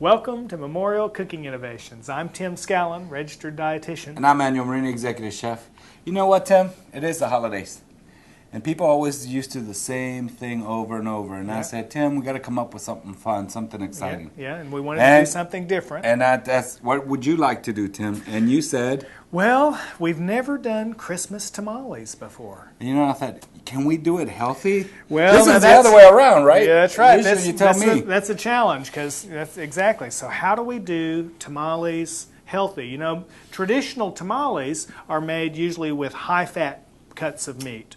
Welcome to Memorial Cooking Innovations. I'm Tim Scallon, registered dietitian. And I'm Manuel Marino, executive chef. You know what, Tim? It is the holidays. And people always used to the same thing over and over. And I said, Tim, we got to come up with something fun, something exciting. Yeah, and we wanted to do something different. And that's what would you like to do, Tim? And you said, well, we've never done Christmas tamales before. And you know, I thought, can we do it healthy? Well, this is the other way around, right? Yeah, that's right. Usually you tell me. That's a challenge, because that's exactly. So how do we do tamales healthy? You know, traditional tamales are made usually with high-fat cuts of meat.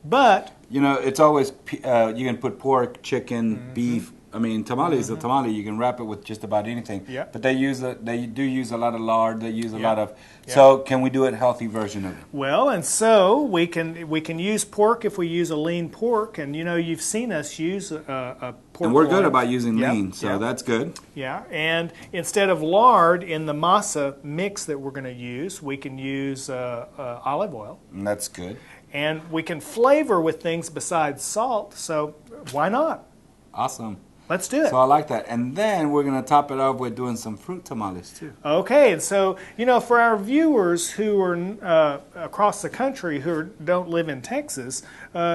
But you know, it's always you can put pork, chicken, beef. I mean, tamale is a tamale. You can wrap it with just about anything. Yeah. But they do use a lot of lard. They use a lot of. So can we do a healthy version of it? Well, and so we can use pork if we use a lean pork, and you know you've seen us use a pork. And we're good about using lean, so that's good. Yeah, and instead of lard in the masa mix that we're going to use, we can use olive oil. And that's good. And we can flavor with things besides salt, so why not? Awesome. Let's do it. So I like that. And then we're going to top it off with doing some fruit tamales, too. Okay, and so, you know, for our viewers who are across the country who don't live in Texas,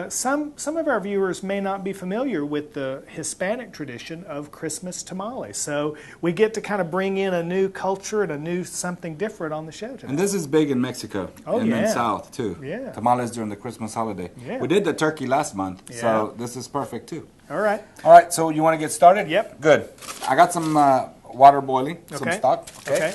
some of our viewers may not be familiar with the Hispanic tradition of Christmas tamales. So we get to kind of bring in a new culture and a new something different on the show today. And this is big in Mexico and in the South, too. Yeah. Tamales during the Christmas holiday. Yeah. We did the turkey last month, so this is perfect, too. All right. All right, so you want to get started? Yep. Good. I got some water boiling, some stock. Okay.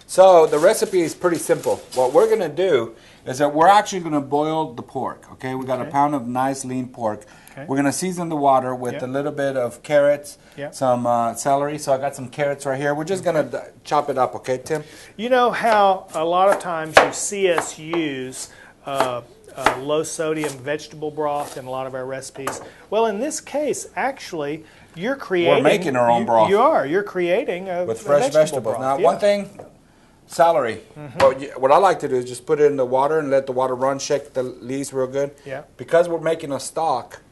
So the recipe is pretty simple. What we're going to do is that we're actually going to boil the pork, okay? We got a pound of nice lean pork. Okay. We're going to season the water with a little bit of carrots, some celery. So I got some carrots right here. We're just going to chop it up, okay, Tim? You know how a lot of times you see us use low-sodium vegetable broth in a lot of our recipes. Well, in this case, actually, you're creating... We're making our own broth. You are. You're creating with fresh vegetables. Broth. Now, one thing, celery. What I like to do is just put it in the water and let the water run, shake the leaves real good. Yeah. Because we're making a stock,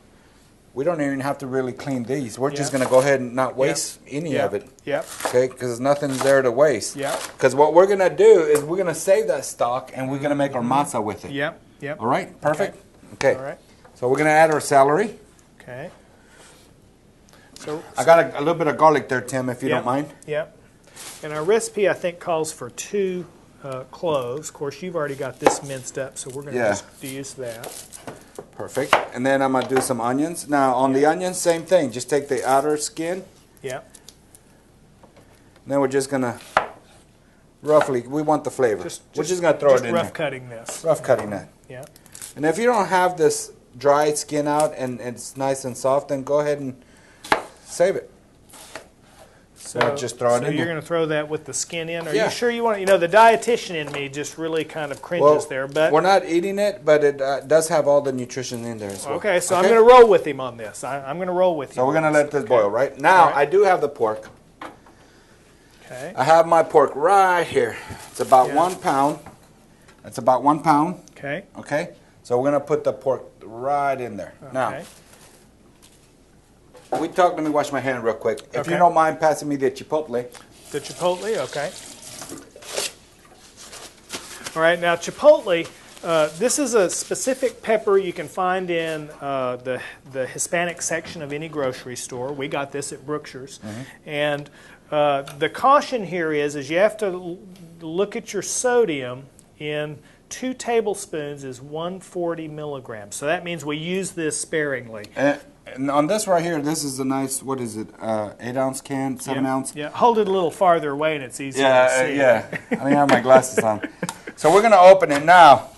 we don't even have to really clean these. We're just going to go ahead and not waste any of it. Yep. Okay, because there's nothing there to waste. Yeah. Because what we're going to do is we're going to save that stock and we're going to make our masa with it. Yep. Yep. All right, perfect. Okay. All right. So we're going to add our celery. Okay. So I got a little bit of garlic there, Tim, if you don't mind. Yep. And our recipe, I think, calls for 2 cloves. Of course, you've already got this minced up, so we're going to just use that. Perfect. And then I'm going to do some onions. Now, on the onions, same thing. Just take the outer skin. Yep. And then we're just going to roughly, we want the flavor. We're just going to throw it in there. Rough cutting this. Rough cutting that. Yeah. And if you don't have this dried skin out and it's nice and soft, then go ahead and save it. So just throw it in there. So you're going to throw that with the skin in? Are you sure you want to? You know, the dietitian in me just really kind of cringes there. But we're not eating it, but it does have all the nutrition in there as well. Okay, so I'm going to roll with him on this. I'm going to roll with you. So we're going to let this boil, right? Now, I do have the pork. Okay. I have my pork right here. It's about 1 pound. That's about 1 pound. Okay. Okay? So we're going to put the pork right in there. Okay. Now, let me wash my hand real quick. If you don't mind passing me the chipotle. The chipotle, okay. All right, now chipotle, this is a specific pepper you can find in the Hispanic section of any grocery store. We got this at Brookshire's. And the caution here is you have to look at your sodium. In 2 tablespoons is 140 milligrams. So that means we use this sparingly. And on this right here, this is a nice, what is it, 8-ounce can, 7-ounce? Yeah, hold it a little farther away and it's easier to see. Yeah, I don't have my glasses on. So we're going to open it now.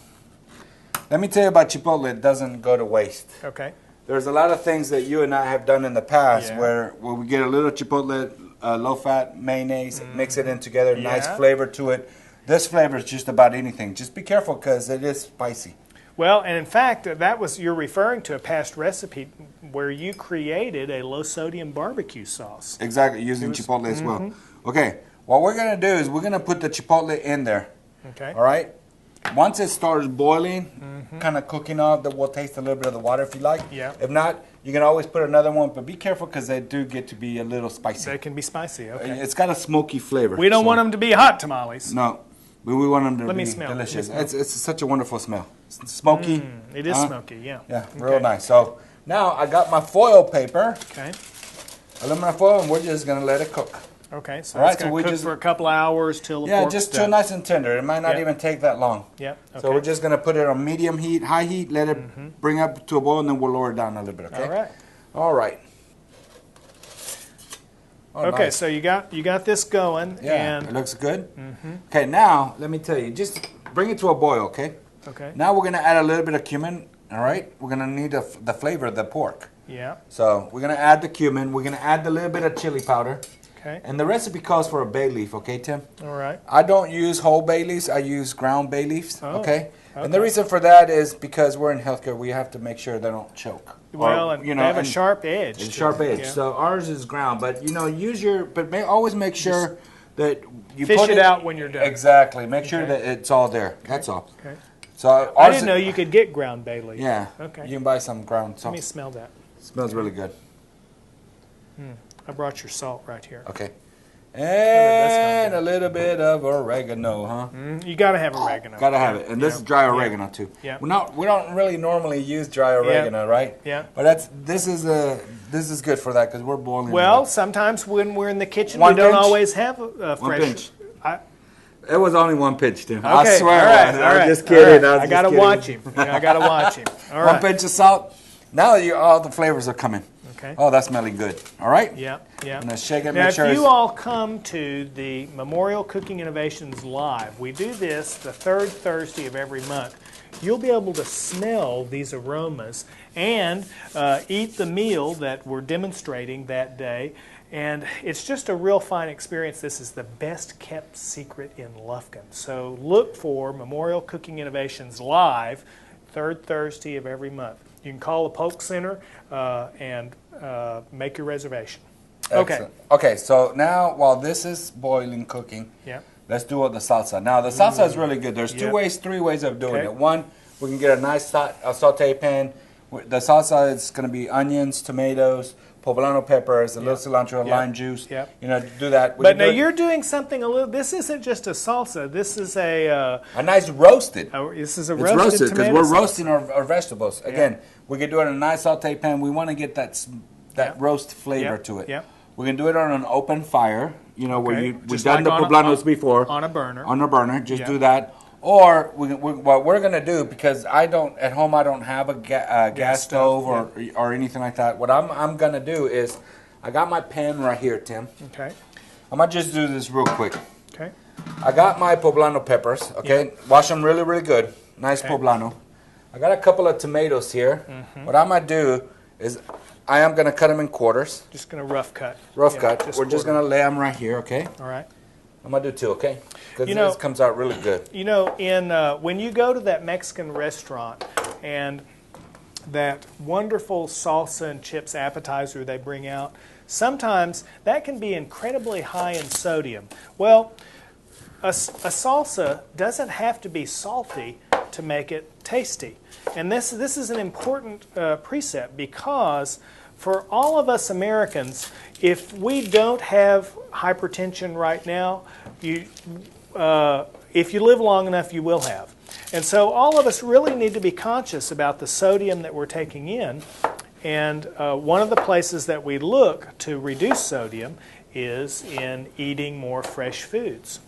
Let me tell you about chipotle. It doesn't go to waste. Okay. There's a lot of things that you and I have done in the past where we get a little chipotle, low-fat mayonnaise, mix it in together, nice flavor to it. This flavor is just about anything. Just be careful because it is spicy. Well, and in fact, you're referring to a past recipe where you created a low-sodium barbecue sauce. Exactly, using chipotle as well. Okay, what we're going to do is we're going to put the chipotle in there. Okay. All right? once it starts boiling, kind of cooking off, that we'll taste a little bit of the water if you like. Yeah. If not, you can always put another one, but be careful because they do get to be a little spicy. They can be spicy, okay. It's got a smoky flavor. We don't want them to be hot tamales. No, we want them to Let be me smell. delicious. It's such a wonderful smell. It's smoky. It is smoky, yeah. Yeah, real nice. So now I got my foil paper, Okay. aluminum foil, and we're just going to let it cook. Okay, so All right, it's going so we to cook just- for a couple of hours till the Yeah, pork's just done. too nice and tender. It might not Yeah. even take that long. Yeah, okay. So we're just going to put it on medium heat, high heat, let it bring up to a boil, and then we'll lower it down a little bit, okay? All right. All right. Oh, Okay, nice. so you got this going. Yeah, And, it looks good. Okay, now, let me tell you, just bring it to a boil, okay? okay. Now we're going to add a little bit of cumin, all right? We're going to need the flavor of the pork. Yeah, So we're going to add the cumin. We're going to add a little bit of chili powder. okay. And the recipe calls for a bay leaf, okay, Tim? All right. I don't use whole bay leaves. I use ground bay leaves, Oh, okay? And okay. the reason for that is because we're in healthcare, we have to make sure they don't choke. Well, Or, and they have a and sharp edge. it's to sharp them, edge. yeah. So ours is ground, but use your. But always make sure that you Fish put it out when you're done. Exactly. Make sure Okay. that it's all there. That's all. Okay. So I ours didn't know you could get ground bay leaf. Yeah. Okay. You can buy some ground Let salt. me smell that. Smells really good. I brought your salt right here. Okay. does smell And good. a little bit of oregano, huh? You got to have oregano. Gotta have it, and this is dry oregano too. Yeah. We don't really normally use dry oregano, right? Yeah. But this is good for that because we're boiling. Well, it. sometimes when we're in the kitchen, One we don't pinch? always have a fresh. pinch. I, It was only one pinch, Tim. okay. I swear. All right. I all was right, just kidding. all right. I got to kidding. watch him. I got to watch him. All right. One pinch of salt. Now all the flavors are coming. Okay. Oh, that's smelling good. All right. Yeah. Yeah. I'm gonna shake it. Now, Make if sure you it's all come to the Memorial Cooking Innovations Live, we do this the third Thursday of every month. You'll be able to smell these aromas and eat the meal that we're demonstrating that day. And it's just a real fine experience. This is the best kept secret in Lufkin. So look for Memorial Cooking Innovations Live, third Thursday of every month. You can call the Polk Center and make your reservation. Okay. excellent. Okay. So now, while this is boiling, cooking, Yeah. let's do the salsa. Now, the salsa is really good. There's Yep. three ways of doing Okay. it. One, we can get a nice saute pan. The salsa is going to be onions, tomatoes, poblano peppers, a little cilantro, Yep. lime juice. Yep. Do that. We But can now do it- you're doing something a little. This isn't just a salsa. This is a nice roasted. this is a It's roasted roasted because tomato we're sauce. roasting our vegetables. Again, we can do it in a nice saute pan. We want to get that Yep. roast flavor Yep. to it. Yep. We can do it on an open fire. Where Okay. we've Just done like the poblanos before. on a burner. On a burner, just Yeah. do that. Or what we're gonna do, because I don't have a gas stove or anything like that. What I'm gonna do is, I got my pan right here, Tim. Okay. I'm gonna just do this real quick. Okay. I got my poblano peppers. Okay, wash them really, really good. Nice Okay. poblano. I got a couple of tomatoes here. What I'm gonna do is, I am gonna cut them in quarters. Just gonna rough cut. Rough Yeah, cut. We're just quarter. gonna lay them right here. Okay. All right. I'm gonna do two. Okay. Because You know- this comes out really good. You know, when you go to that Mexican restaurant and that wonderful salsa and chips appetizer they bring out, sometimes that can be incredibly high in sodium. Well, a salsa doesn't have to be salty to make it tasty. And this is an important precept because for all of us Americans, if we don't have hypertension right now, if you live long enough, you will have. And so all of us really need to be conscious about the sodium that we're taking in. And one of the places that we look to reduce sodium is in eating more fresh foods.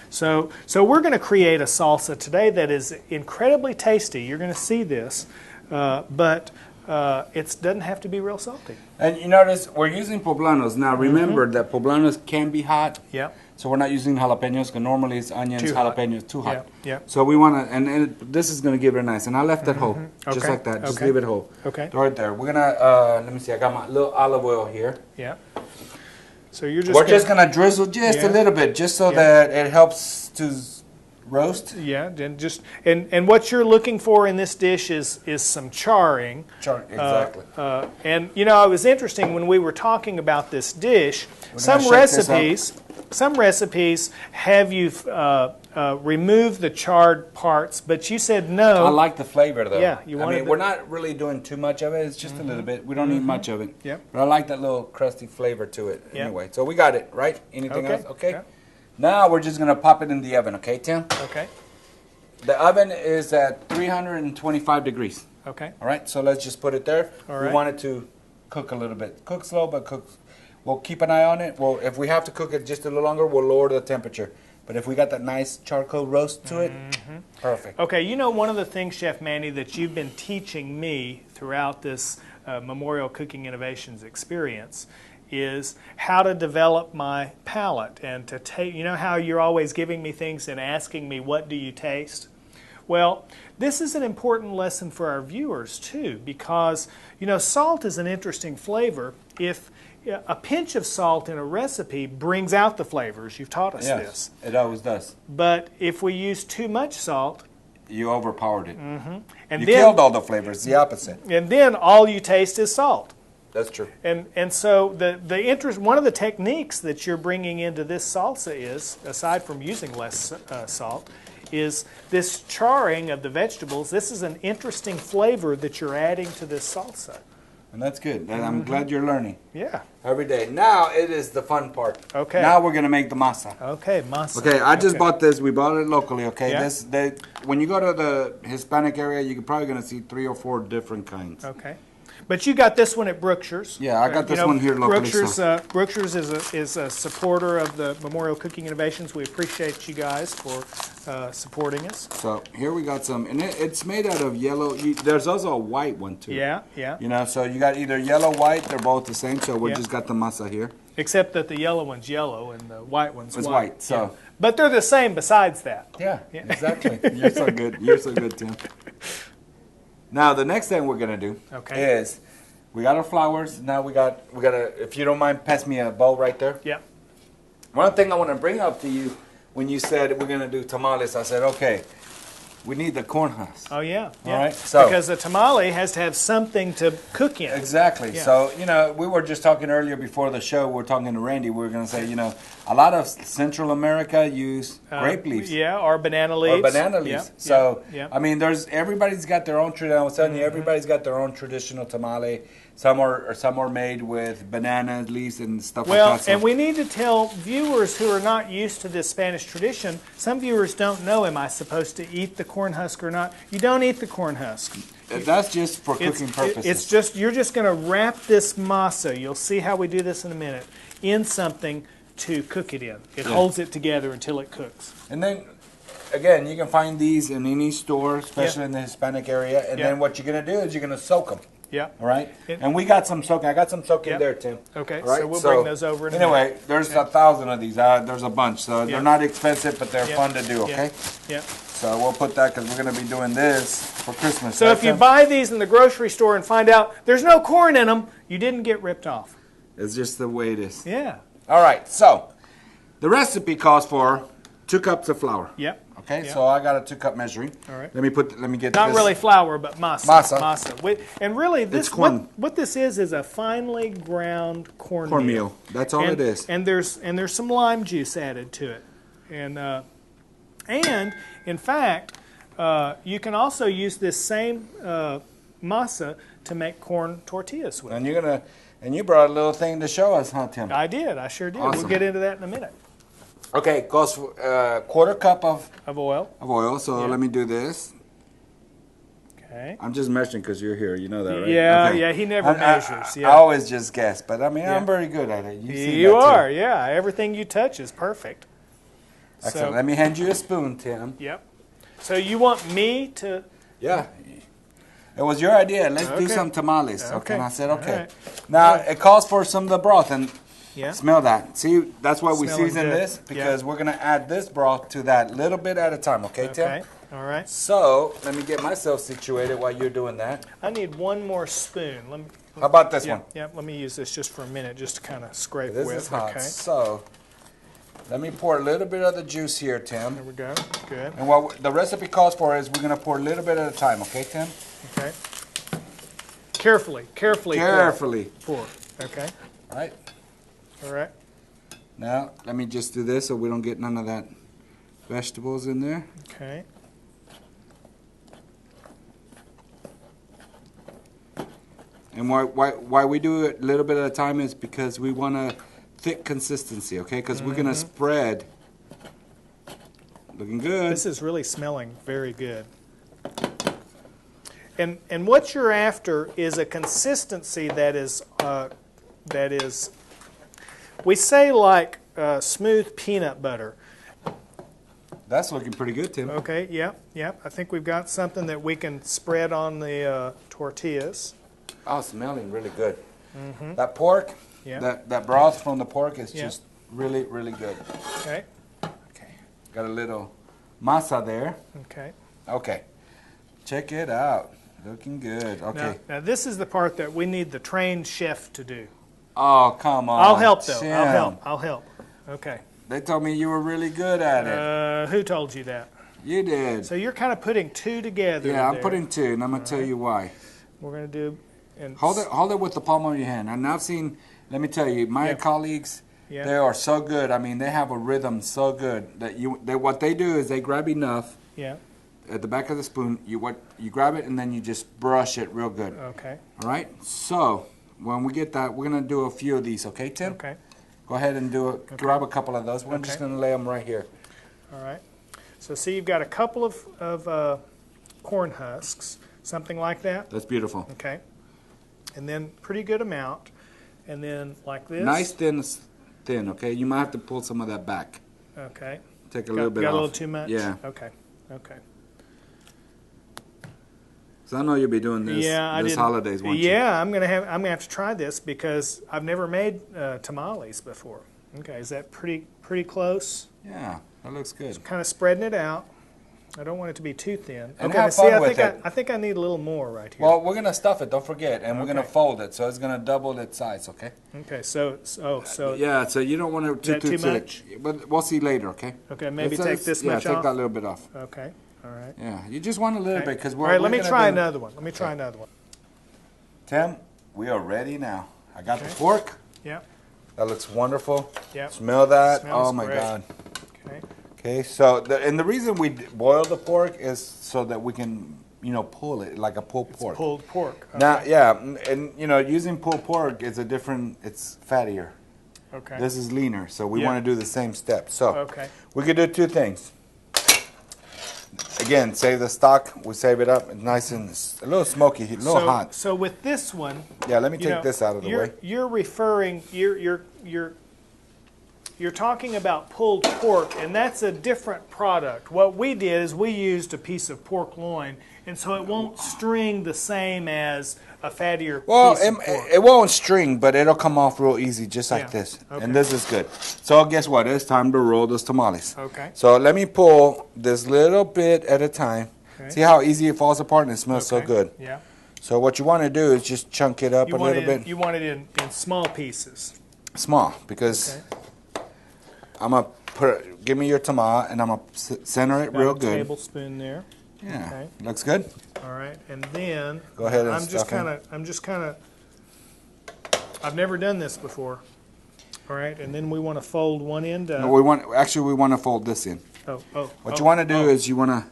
So we're going to create a salsa today that is incredibly tasty. You're going to see this, but it doesn't have to be real salty. And you notice we're using poblanos. Now remember that poblanos can be hot. Yeah. So we're not using jalapenos because normally it's onions, Too hot. jalapenos, too hot. Yeah. So we want to, and this is going to give it nice. And I left it whole, just Okay. like that. Just Okay. leave it whole. Okay. Right there. We're gonna, let me see. I got my little olive oil here. Yeah. So you're just We're just gonna drizzle just Yeah. a little bit, just so Yeah. that it helps to roast. Yeah, and what you're looking for in this dish is some charring. Exactly. And you know, it was interesting when we were talking about this dish. Some recipes have you remove the charred parts, but you said no. I like the flavor though. Yeah, we're not really doing too much of it. It's just a little bit. We don't need much of it. Yep. But I like that little crusty flavor to it. Yep. Anyway, so we got it right. Anything else? Okay. Yep. Now we're just gonna pop it in the oven. Okay, Tim. Okay. The oven is at 325 degrees. Okay. All right. So let's just put it there. All right. We want it to cook a little bit. Cook slow, but cook. We'll keep an eye on it. Well, if we have to cook it just a little longer, we'll lower the temperature. But if we got that nice charcoal roast to it, perfect. Okay, you know, one of the things, Chef Manny, that you've been teaching me throughout this Memorial Cooking Innovations experience is how to develop my palate and to taste. You know how you're always giving me things and asking me, what do you taste? Well, this is an important lesson for our viewers too, because, you know, salt is an interesting flavor. If a pinch of salt in a recipe brings out the flavors. You've taught us this. It always does. But if we use too much salt, you overpowered it. And you then, killed all the flavors. The opposite. And then all you taste is salt. That's true. And so one of the techniques that you're bringing into this salsa is, aside from using less salt, is this charring of the vegetables. This is an interesting flavor that you're adding to this salsa. And that's good. And I'm glad you're learning. Yeah. Every day. Now it is the fun part. Okay. Now we're going to make the masa. Okay, masa. Okay, I just bought this. We bought it locally, okay? Yeah. When you go to the Hispanic area, you're probably going to see 3 or 4 different kinds. Okay. But you got this one at Brookshire's. Yeah, I got this one here locally. Brookshires is a supporter of the Memorial Cooking Innovations. We appreciate you guys for supporting us. So here we got some, and it's made out of yellow. There's also a white one too. Yeah, yeah. You know, so you got either yellow, white. They're both the same. So we just got the masa here. Except that the yellow one's yellow and the white one's white. So, yeah. But they're the same besides that. Yeah, exactly. You're so good. You're so good, Tim. Now the next thing we're gonna do is we got our flowers. Now we got if you don't mind, pass me a bowl right there. Yeah. One thing I want to bring up to you when you said we're gonna do tamales, I said okay, we need the corn husk. Oh yeah. All right. So because the tamale has to have something to cook in. Exactly. Yeah. So you know we were just talking earlier before the show. We were talking to Randy. We were gonna say a lot of Central America use grape leaves. Yeah, or banana leaves. Or banana leaves. Yeah. So yeah. I mean, everybody's got their own tradition. I was telling you, everybody's got their own traditional tamale. Some are made with banana leaves and stuff like that. Well, and we need to tell viewers who are not used to this Spanish tradition. Some viewers don't know. Am I supposed to eat the corn husk or not? You don't eat the corn husk. That's just for cooking purposes. You're just going to wrap this masa. You'll see how we do this in a minute. In something to cook it in. It holds it together until it cooks. And then, again, you can find these in any store, especially in the Hispanic area. And then what you're going to do is you're going to soak them. Yeah. All right. And we got some soaking. I got some soaking there, Tim. Okay. All right? So we'll bring those over in a minute. minute. There's 1,000 of these. There's a bunch. So they're not expensive, but they're fun to do. Okay. Yeah. So we'll put that because we're going to be doing this for Christmas. So if you buy these in the grocery store and find out there's no corn in them, you didn't get ripped off. It's just the way it is. Yeah. All right. So the recipe calls for 2 cups of flour. Yep. Okay, so I got a 2-cup measuring. All right. Let me get not this. really flour, but masa. Masa. And really, this corn. What this is a finely ground cornmeal. That's all it is. And there's some lime juice added to it, and in fact, you can also use this same masa to make corn tortillas with. And you brought a little thing to show us, huh, Tim? I did. I sure did. Awesome. We'll get into that in a minute. Okay, goes for 1/4 cup of oil. So let me do this. Okay. I'm just measuring because you're here. You know that, right? Yeah, okay. yeah. He never measures. I always just guess, but I mean, I'm very good at it. You are, yeah. Everything you touch is perfect. Excellent. Let me hand you a spoon, Tim. Yep. So you want me to? Yeah. It was your idea. Let's do some tamales. Okay. And I said, okay. Right. Now, it calls for some of the broth. And smell that. See, that's why we Smelling season this. Because we're going to add this broth to that little bit at a time. Okay, Tim? Okay. All right. So, let me get myself situated while you're doing that. I need one more spoon. How about this one? Yeah, let me use this just for a minute just to kind of scrape this with. Is hot. Okay. So, Let me pour a little bit of the juice here, Tim. There we go. Good. And what the recipe calls for is we're going to pour a little bit at a time, okay, Tim? Okay. Carefully. Pour. Okay. All right. All right. Now, let me just do this so we don't get none of that vegetables in there. Okay. And why we do it a little bit at a time is because we want a thick consistency, okay? Because we're going to spread. Looking good. This is really smelling very good. And what you're after is a consistency that is we say like smooth peanut butter. That's looking pretty good, Tim. Okay, yeah. I think we've got something that we can spread on the tortillas. Oh, smelling really good. That pork, that broth from the pork is just really, really good. Okay. Okay. Got a little masa there. Okay. Okay. Check it out. Looking good. Okay. Now this is the part that we need the trained chef to do. Oh, come on. I'll help though. Tim. I'll help. Okay. They told me you were really good at it. Who told you that? You did. So you're kind of putting two together. Yeah, I'm there. putting two, and I'm going to tell you why. We're going to do... And hold it with the palm of your hand. And I've seen, let me tell you, my colleagues, they are so good. I mean, they have a rhythm so good that what they do is they grab enough at the back of the spoon. You grab it and then you just brush it real good. Okay. All right. So when we get that, we're gonna do a few of these. Okay, Tim? Okay. Go ahead and do it. Okay. Grab a couple of those. We're just gonna lay them right here. All right. So see, you've got a couple of corn husks, something like that. That's beautiful. Okay. And then pretty good amount, and then like this. Nice thin, okay? You might have to pull some of that back. Okay. Take a little bit off. Got a little too much? Yeah. Okay. So I know you'll be doing this this holidays, won't you? Yeah, I'm gonna have to try this because I've never made tamales before. Okay, is that pretty close? Yeah, that looks good. Just kind of spreading it out. I don't want it to be too thin. And have fun with it. I think I need a little more right here. Well, we're going to stuff it, don't forget, and we're going to fold it, so it's going to double its size, okay? Okay, so yeah, so you don't want it too much? But we'll see later, okay? Okay, maybe take this much off? Yeah, take that little bit off. Okay, all right. Yeah, you just want a little bit, because we're all right, let me try another one. Tim, we are ready now. I got the fork. Yeah. That looks wonderful. Yeah. Smell that. Smells oh, my great. God. Okay. Okay, so the reason we boil the pork is so that we can, pull it like a pulled pork. Pulled pork. Okay. Now, yeah, and using pulled pork is it's fattier. Okay. This is leaner, so we want to do the same step. So we could do two things. Again, save the stock. We save it up. It's nice and a little smoky, a little hot. So with this one, let me take this out of the way. You're talking about pulled pork, and that's a different product. What we did is we used a piece of pork loin, and so it won't string the same as a fattier piece of pork. It won't string, but it'll come off real easy, just like this. Okay. And this is good. So guess what? It's time to roll those tamales. Okay. So let me pull this little bit at a time. Okay. See how easy it falls apart, and it smells so good. Yeah. So what you want to do is just chunk it up a little bit. You want it in small pieces. Small, because... Okay. I'm going to give me your tamal, and I'm going to center it real good. A tablespoon there. Yeah. Okay. Looks good. All right, and then go ahead and I'm just kind of I've never done this before. All right, and then we want to fold one end up. No, we want to fold this in. What you want to do is you want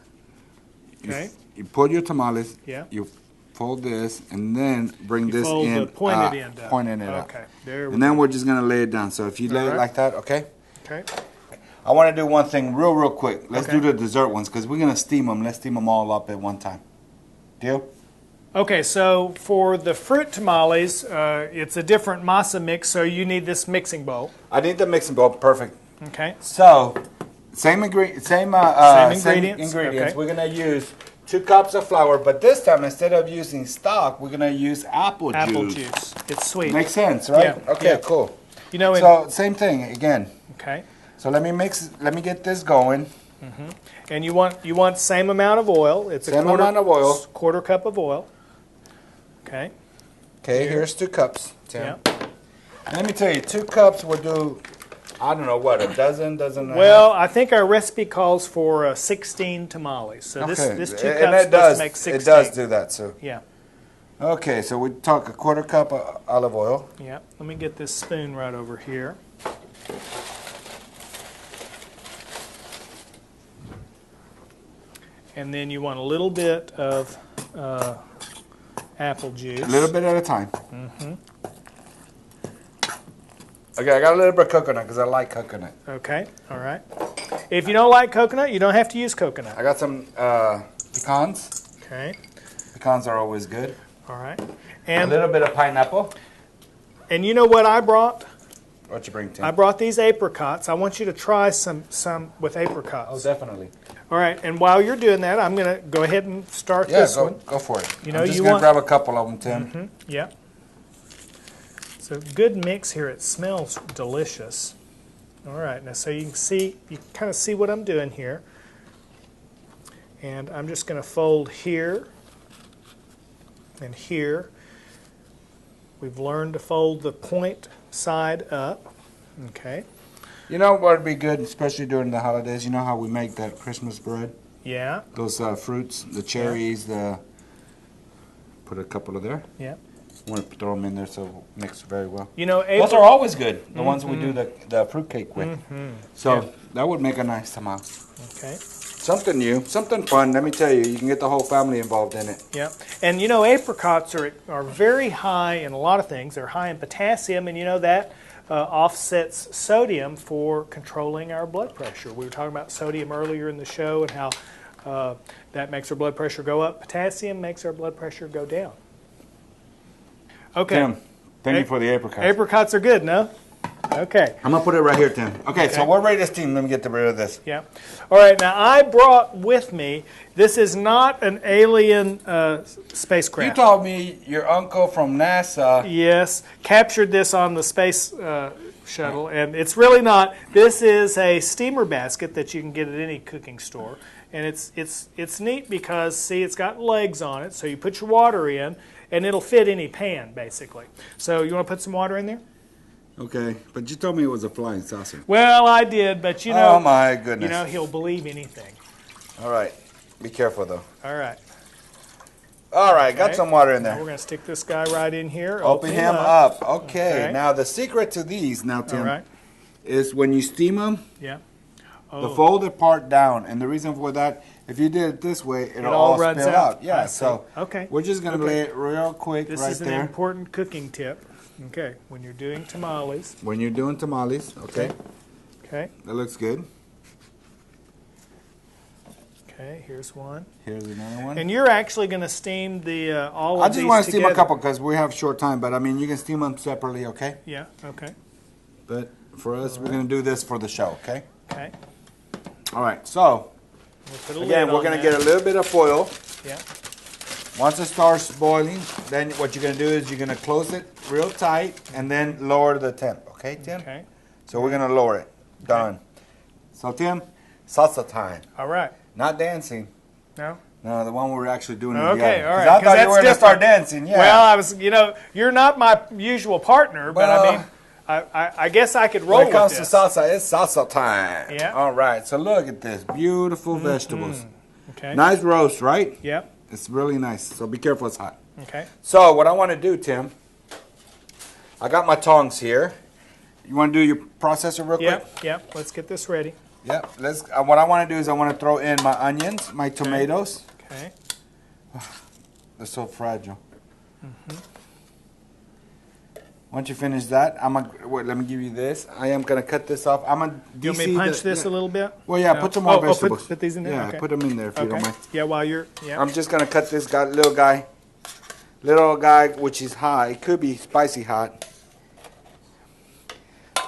to you pull your tamales. Yeah. You fold this and then bring this in. The pointed end up. Pointing it up. Okay. There we go. And then we're just going to lay it down. So if you lay it like that, okay? Okay. I want to do one thing real quick. Let's do the dessert ones because we're going to steam them. Let's steam them all up at one time. Deal? Okay, so for the fruit tamales, it's a different masa mix, so you need this mixing bowl. I need the mixing bowl. Perfect. Okay. So, same ingredients. Okay. We're going to use 2 cups of flour, but this time instead of using stock, we're going to use apple juice. Apple juice. It's sweet. Makes sense, right? Yeah. Okay, cool. So same thing again. Okay. So let me get this going. Mm-hmm. And you want same amount of oil. It's same amount of oil. Quarter cup of oil. Okay. Okay, here's 2 cups, Tim. Yeah. Let me tell you, 2 cups will do I don't know what, a dozen, Well, I think our recipe calls for 16 tamales. So this 2 cups supposed to make 16. It does do that, so. Yeah. Okay, so we talk a 1/4 cup of olive oil. Yeah. Let me get this spoon right over here. And then you want a little bit of apple juice. A little bit at a time. Okay, I got a little bit of coconut because I like coconut. Okay, all right. If you don't like coconut, you don't have to use coconut. I got some pecans. Okay. Pecans are always good. All right. A And little bit of pineapple. And you know what I brought? What you bring, Tim? I brought these apricots. I want you to try some with apricots. Oh, definitely. All right, and while you're doing that, I'm going to go ahead and start this one. Go for it. You know, I'm just going to grab a couple of them, Tim. Yeah. So good mix here. It smells delicious. All right, now so you can see, you kind of see what I'm doing here. And I'm just going to fold here and here. We've learned to fold the point side up. Okay. You know what would be good, especially during the holidays? You know how we make that Christmas bread? Yeah. Those fruits, the cherries, put a couple of there. Yeah. I want to throw them in there so it mix very well. You know, those are always good, the ones we do the fruit cake with. So that would make a nice tamal. Okay. Something new, something fun. Let me tell you, you can get the whole family involved in it. Yeah, and you know, apricots are very high in a lot of things. They're high in potassium, and you know that offsets sodium for controlling our blood pressure. We were talking about sodium earlier in the show and how that makes our blood pressure go up. Potassium makes our blood pressure go down. Okay. Tim, thank you for the apricots. Apricots are good, no? Okay. I'm going to put it right here, Tim. Okay, so we're ready to steam. Let me get rid of this. Yeah. All right, now I brought with me, this is not an alien spacecraft. You told me your uncle from NASA. Yes, captured this on the space shuttle, and it's really not. This is a steamer basket that you can get at any cooking store. And it's neat because, see, it's got legs on it, so you put your water in, and it'll fit any pan, basically. So you want to put some water in there? Okay, but you told me it was a flying saucer. Well, I did, but you know, oh my goodness, you know, he'll believe anything. All right, be careful though. All right. All right, got some water in there. Now we're going to stick this guy right in here. Open him up. Okay. Now the secret to these, Tim, is when you steam them. Yeah. The folded part down, and the reason for that, if you did it this way, it'll all spill out. Yeah. So we're just going to lay it real quick right there. This is an important cooking tip. Okay, when you're doing tamales. When you're doing tamales, okay. Okay. That looks good. Okay, here's one. Here's another one. And you're actually going to steam the all of these together. I just want to steam a couple because we have short time, but I mean, you can steam them separately, okay? Yeah, okay. But for us, we're going to do this for the show, okay? Okay. All right, so, again, we're going to get a little bit of foil. Yeah. Once it starts boiling, then what you're going to do is you're going to close it real tight and then lower the temp. Okay, Tim? Okay. So we're going to lower it. Done. So, Tim, salsa time. All right. Not dancing. No? No, the one we're actually doing together. Okay, all right. I thought you were going to start dancing. Yeah. Well, I was, you know, you're not my usual partner, but I mean, I guess I could roll with this. When it comes to salsa, it's salsa time. Yeah. All right. So look at this. Beautiful vegetables. Okay. Nice roast, right? Yep. It's really nice. So be careful, it's hot. Okay. So what I want to do, Tim, I got my tongs here. You want to do your processor real quick? Yep. Let's get this ready. Yep. Let's. What I want to do is I want to throw in my onions, my tomatoes. Okay. They're so fragile. Once you finish that, wait, let me give you this. I am gonna cut this off. I'm gonna. You want me to punch this a little bit? Well, yeah. Put some more vegetables. Put these in there. Yeah, okay. put them in there if you don't mind. Yeah, while you're. Yeah. I'm just gonna cut this little guy, which is hot. It could be spicy hot.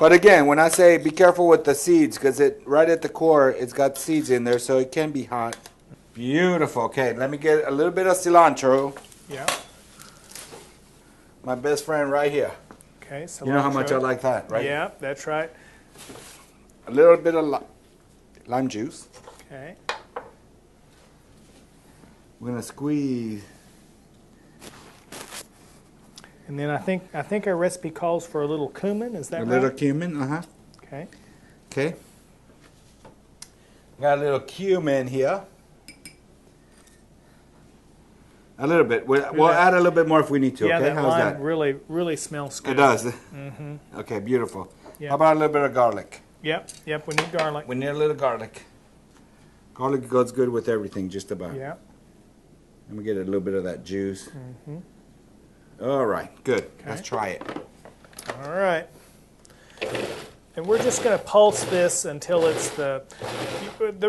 But again, when I say be careful with the seeds, because right at the core, it's got seeds in there, so it can be hot. Beautiful. Okay, let me get a little bit of cilantro. Yeah. My best friend right here. Okay, cilantro. You know how much I like that, right? Yeah, that's right. A little bit of lime juice. Okay. We're gonna squeeze. And then I think our recipe calls for a little cumin. Is that right? A little cumin, Okay. Okay. Got a little cumin here. A little bit. We'll add a little bit more if we need to. Yeah, okay, that how's lime that? really smells good. It does. Mm-hmm. Okay, beautiful. Yep. How about a little bit of garlic? Yep. We need garlic. We need a little garlic. Garlic goes good with everything, just about. Yeah. Let me get a little bit of that juice. All right, good. Okay. Let's try it. All right. And we're just going to pulse this until it's the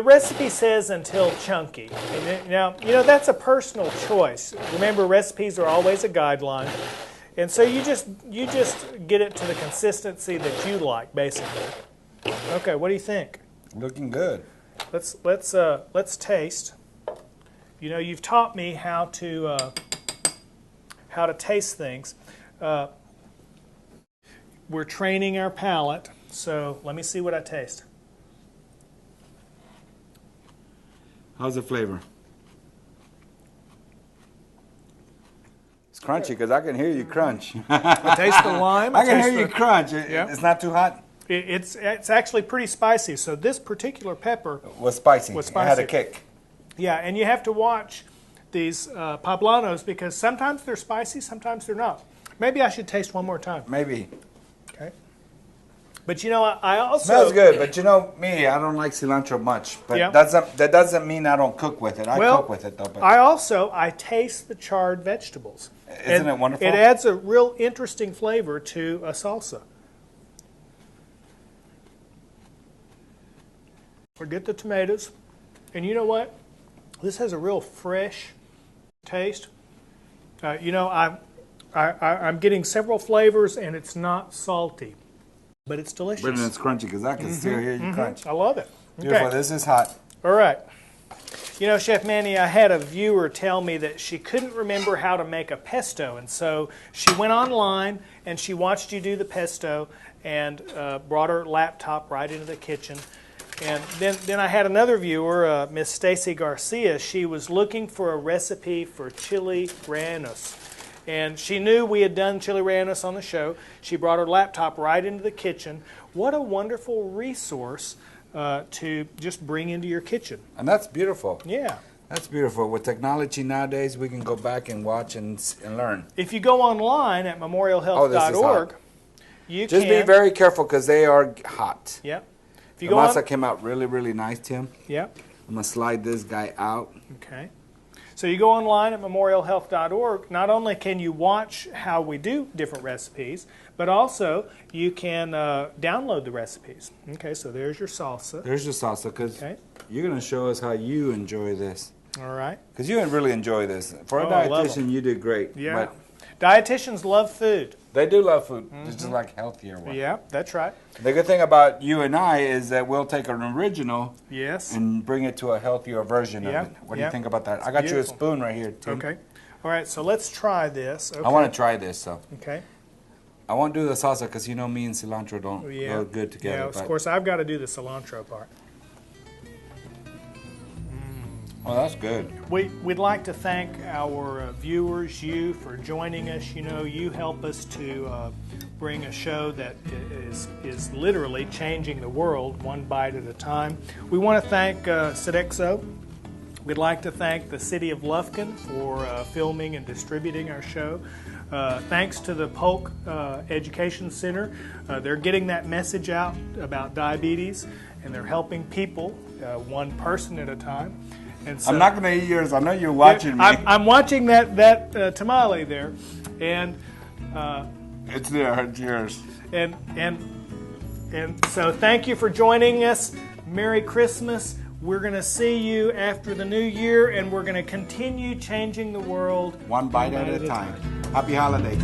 recipe says until chunky. And now, that's a personal choice. Remember, recipes are always a guideline. And so you just get it to the consistency that you like, basically. Okay, what do you think? Looking good. Let's taste. You've taught me how to taste things. We're training our palate, so let me see what I taste. How's the flavor? It's crunchy because I can hear you crunch. I taste the lime. I can hear you crunch. Yeah. It's not too hot? It's actually pretty spicy. So this particular pepper was spicy. Was It had a kick. Yeah, and you have to watch these poblanos because sometimes they're spicy, sometimes they're not. Maybe I should taste one more time. Maybe. Okay. But I also... Smells good, but me, I don't like cilantro much. But yeah. that doesn't mean I don't cook with it. I cook with it, though. But I taste the charred vegetables. Isn't it wonderful? It adds a real interesting flavor to a salsa. Forget the tomatoes. And you know what? This has a real fresh taste. I'm getting several flavors, and it's not salty, but it's delicious. But it's crunchy because I can still hear you crunch. I love it. Beautiful. Okay. This is hot. All right. Chef Manny, I had a viewer tell me that she couldn't remember how to make a pesto, and so she went online and she watched you do the pesto and brought her laptop right into the kitchen. And then I had another viewer, Miss Stacy Garcia. She was looking for a recipe for chili rellenos. And she knew we had done chili rellenos on the show. She brought her laptop right into the kitchen. What a wonderful resource to just bring into your kitchen. And that's beautiful. Yeah. That's beautiful. With technology nowadays, we can go back and watch and learn. If you go online at memorialhealth.org, you just be very careful because they are hot. Yeah. If you the masa came out really, really nice, Tim. Yeah. I'm going to slide this guy out. Okay. So you go online at memorialhealth.org. Not only can you watch how we do different recipes, but also you can download the recipes. Okay, so there's your salsa. There's your salsa because you're going to show us how you enjoy this. All right. Because you really enjoy this. For a dietitian, you did great. Yeah. But dietitians love food. They do love food. It's just like healthier one. Yeah, that's right. The good thing about you and I is that we'll take an original and bring it to a healthier version of it. What do you think about that? I got you a spoon right here, Tim. Okay. All right, so let's try this. Okay. I want to try this. So. Okay. I won't do the salsa because me and cilantro don't go good together. Yeah, of course, I've got to do the cilantro part. Oh, that's good. We'd like to thank our viewers, you, for joining us. You help us to bring a show that is literally changing the world one bite at a time. We want to thank Sodexo. We'd like to thank the City of Lufkin for filming and distributing our show. Thanks to the Polk Education Center. They're getting that message out about diabetes, and they're helping people one person at a time. And so, I'm not going to eat yours. I know you're watching me. I'm watching that tamale there, and it's there. It's yours. And so thank you for joining us. Merry Christmas. We're going to see you after the new year, and we're going to continue changing the world one bite at a time. Happy holidays.